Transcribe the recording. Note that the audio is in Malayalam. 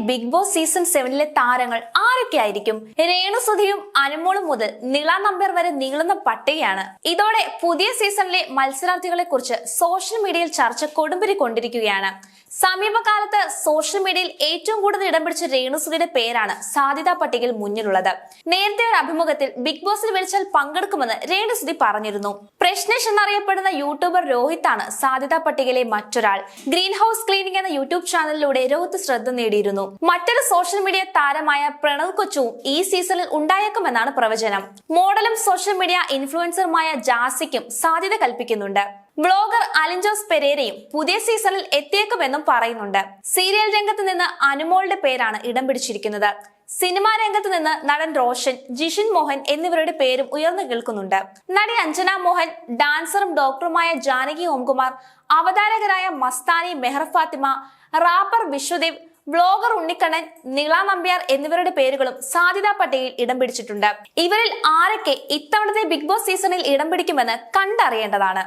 ബിഗ് ബോസ് സീസൺ 7ലെ താരങ്ങൾ ആരൊക്കെയായിരിക്കും? രേണുസുധിയും അനുമോളും മുതൽ നിള നമ്പ്യാർ വരെ നീളുന്ന പട്ടികയാണ്. ഇതോടെ പുതിയ സീസണിലെ മത്സരാർത്ഥികളെ കുറിച്ച് സോഷ്യൽ മീഡിയയിൽ ചർച്ച കൊടുമ്പിരി കൊണ്ടിരിക്കുകയാണ്. സമീപകാലത്ത് സോഷ്യൽ മീഡിയയിൽ ഏറ്റവും കൂടുതൽ ഇടം പിടിച്ച രേണുസുധിയുടെ പേരാണ് സാധ്യതാ പട്ടികയിൽ മുന്നിലുള്ളത്. നേരത്തെ ഒരു അഭിമുഖത്തിൽ ബിഗ് ബോസിൽ വിളിച്ചാൽ പങ്കെടുക്കുമെന്ന് രേണുസുധി പറഞ്ഞിരുന്നു. പ്രശ്നേഷ് എന്നറിയപ്പെടുന്ന യൂട്യൂബർ രോഹിത്താണ് സാധ്യതാ പട്ടികയിലെ മറ്റൊരാൾ. ഗ്രീൻ ഹൗസ് ക്ലീനിംഗ് എന്ന യൂട്യൂബ് ചാനലിലൂടെ രോഹിത് ശ്രദ്ധ നേടിയിരുന്നു. മറ്റൊരു സോഷ്യൽ മീഡിയ താരമായ പ്രണവ് കൊച്ചുവും ഈ സീസണിൽ ഉണ്ടായേക്കുമെന്നാണ് പ്രവചനം. മോഡലും സോഷ്യൽ മീഡിയ ഇൻഫ്ലുവൻസറുമായ ജാസിക്കും സാധ്യത കൽപ്പിക്കുന്നുണ്ട്. വ്ളോഗർ അലിൻ ജോസ് പെരേരയും പുതിയ സീസണിൽ എത്തിയേക്കുമെന്നും പറയുന്നുണ്ട്. സീരിയൽ രംഗത്ത് നിന്ന് അനുമോളുടെ പേരാണ് ഇടം പിടിച്ചിരിക്കുന്നത്. സിനിമാ രംഗത്ത് നിന്ന് നടൻ റോഷൻ, ജിഷിൻ മോഹൻ എന്നിവരുടെ പേരും ഉയർന്നു കേൾക്കുന്നുണ്ട്. നടി അഞ്ജന മോഹൻ, ഡാൻസറും ഡോക്ടറുമായ ജാനകി ഓംകുമാർ, അവതാരകരായ മസ്താനി, മെഹർ ഫാത്തിമ, റാപ്പർ വിശ്വദേവ്, വ്ളോഗർ ഉണ്ണിക്കണ്ണൻ, നിള നമ്പ്യാർ എന്നിവരുടെ പേരുകളും സാധ്യതാ പട്ടികയിൽ ഇടം പിടിച്ചിട്ടുണ്ട്. ഇവരിൽ ആരൊക്കെ ഇത്തവണത്തെ ബിഗ് ബോസ് സീസണിൽ ഇടം പിടിക്കുമെന്ന് കണ്ടറിയേണ്ടതാണ്.